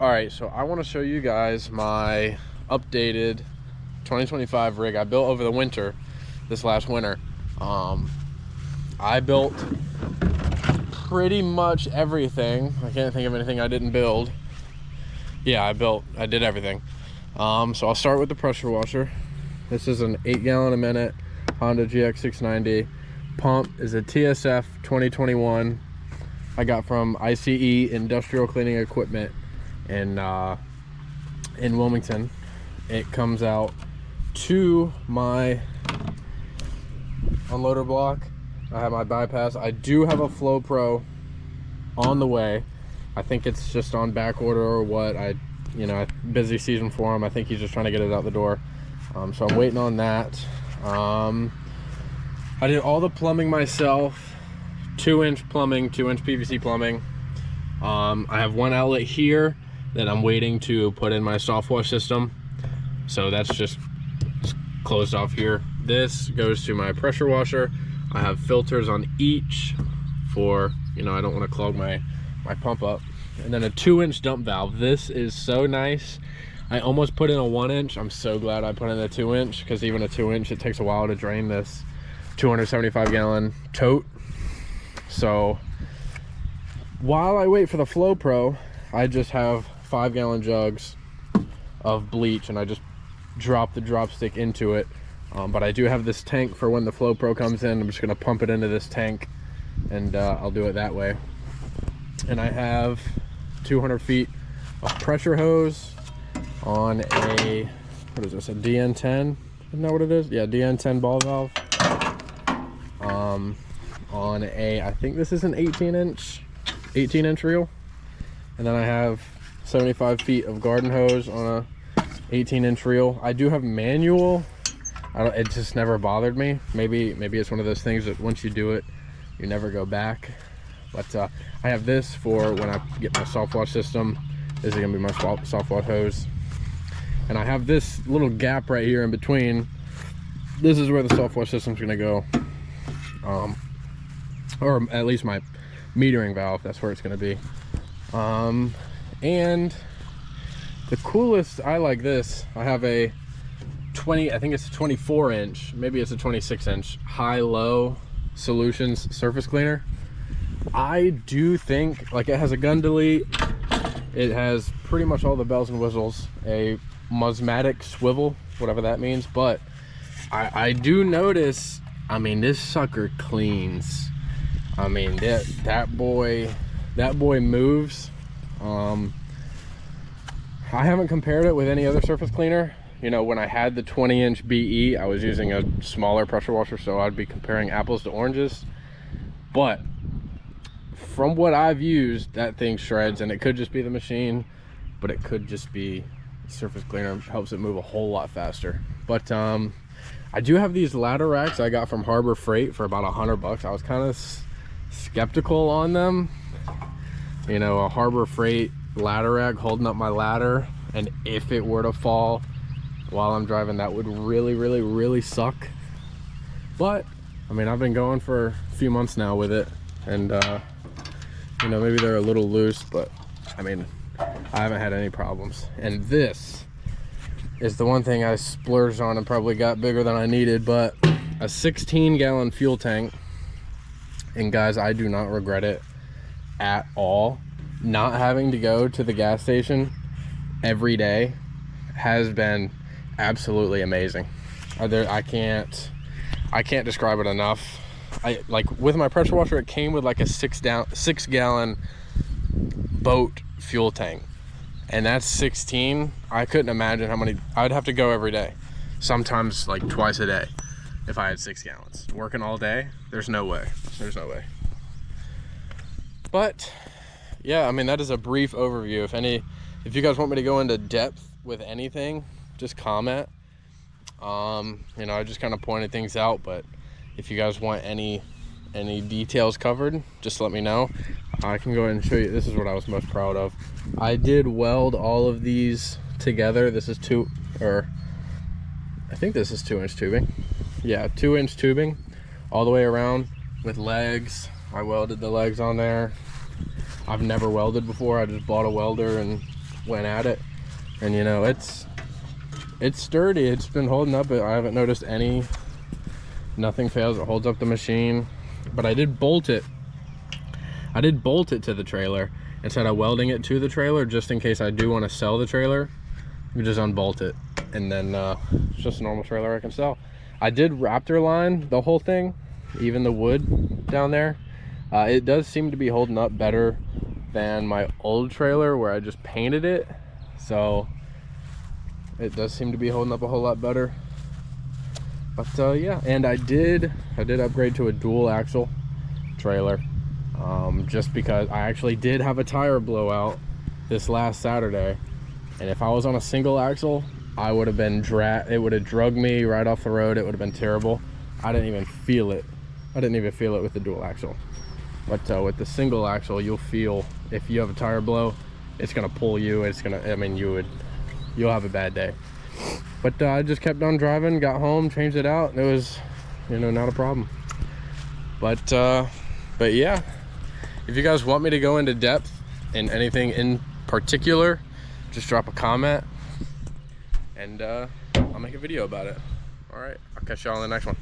All right, so I want to show you guys my updated 2025 rig I built over the winter, this last winter. I built pretty much everything. I can't think of anything I didn't build. Yeah, I did everything. So I'll start with the pressure washer. This is an 8 gallon a minute Honda GX690. Pump is a TSF 2021 I got from ICE Industrial Cleaning Equipment in Wilmington. It comes out to my unloader block. I have my bypass. I do have a Flow Pro on the way. I think it's just on back order or what. Busy season for him. I think he's just trying to get it out the door. So I'm waiting on that. I did all the plumbing myself. 2-inch plumbing, 2-inch PVC plumbing. I have one outlet here that I'm waiting to put in my soft wash system. So that's just closed off here. This goes to my pressure washer. I have filters on each for, I don't want to clog my pump up. And then a 2-inch dump valve. This is so nice. I almost put in a 1-inch. I'm so glad I put in a 2-inch, because even a 2-inch, it takes a while to drain this 275 gallon tote. So while I wait for the Flow Pro, I just have 5-gallon jugs of bleach, and I just drop the drop stick into it. But I do have this tank for when the Flow Pro comes in. I'm just going to pump it into this tank, and I'll do it that way. And I have 200 feet of pressure hose on a, what is this, a DN10? Isn't that what it is? Yeah, DN10 ball valve. On a, I think this is an 18-inch reel. And then I have 75 feet of garden hose on a 18-inch reel. I do have manual. It just never bothered me. Maybe it's one of those things that once you do it, you never go back. But I have this for when I get my soft wash system. This is gonna be my soft wash hose. And I have this little gap right here in between. This is where the soft wash system's gonna go. Or at least my metering valve, that's where it's gonna be. And the coolest, I like this. I have a I think it's a 24-inch, maybe it's a 26-inch high-low solutions surface cleaner. I do think, like, it has a gun delete. It has pretty much all the bells and whistles, a musmatic swivel, whatever that means. But I do notice, this sucker cleans. That boy moves. I haven't compared it with any other surface cleaner. When I had the 20-inch BE, I was using a smaller pressure washer, so I'd be comparing apples to oranges. But from what I've used, that thing shreds. And it could just be the machine, but it could just be surface cleaner helps it move a whole lot faster. But I do have these ladder racks I got from Harbor Freight for about $100. I was kind of skeptical on them. A Harbor Freight ladder rack holding up my ladder, and if it were to fall while I'm driving, that would really suck. But I've been going for a few months now with it, and maybe they're a little loose, but I haven't had any problems. And this is the one thing I splurged on and probably got bigger than I needed, but a 16-gallon fuel tank. And guys, I do not regret it at all. Not having to go to the gas station every day has been absolutely amazing. I can't describe it enough. With my pressure washer, it came with like a 6-gallon boat fuel tank, and that's 16. I couldn't imagine how many I'd have to go every day, sometimes like twice a day, if I had 6 gallons working all day. There's no way. But yeah, that is a brief overview. If you guys want me to go into depth with anything, just comment. I just kind of pointed things out, but if you guys want any details covered, just let me know. I can go ahead and show you. This is what I was most proud of. I did weld all of these together. This is I think this is 2-inch tubing. Yeah, 2-inch tubing all the way around with legs. I welded the legs on there. I've never welded before. I just bought a welder and went at it, and you know, it's sturdy. It's been holding up. I haven't noticed nothing fails. It holds up the machine. But I did bolt it to the trailer instead of welding it to the trailer, just in case I do want to sell the trailer. You just unbolt it, and then it's just a normal trailer I can sell. I did Raptor line the whole thing, even the wood down there. It does seem to be holding up better than my old trailer where I just painted it, so it does seem to be holding up a whole lot better. But yeah, and I did upgrade to a dual axle trailer, just because I actually did have a tire blowout this last Saturday, and if I was on a single axle, I would have been it would have drugged me right off the road. It would have been terrible. I didn't even feel it with the dual axle. But with the single axle, you'll feel, if you have a tire blow, it's gonna pull you. It's gonna, I mean, you'll have a bad day. But I just kept on driving, got home, changed it out, and it was, you know, not a problem. But yeah, if you guys want me to go into depth in anything in particular, just drop a comment, and I'll make a video about it. All right, I'll catch y'all in the next one.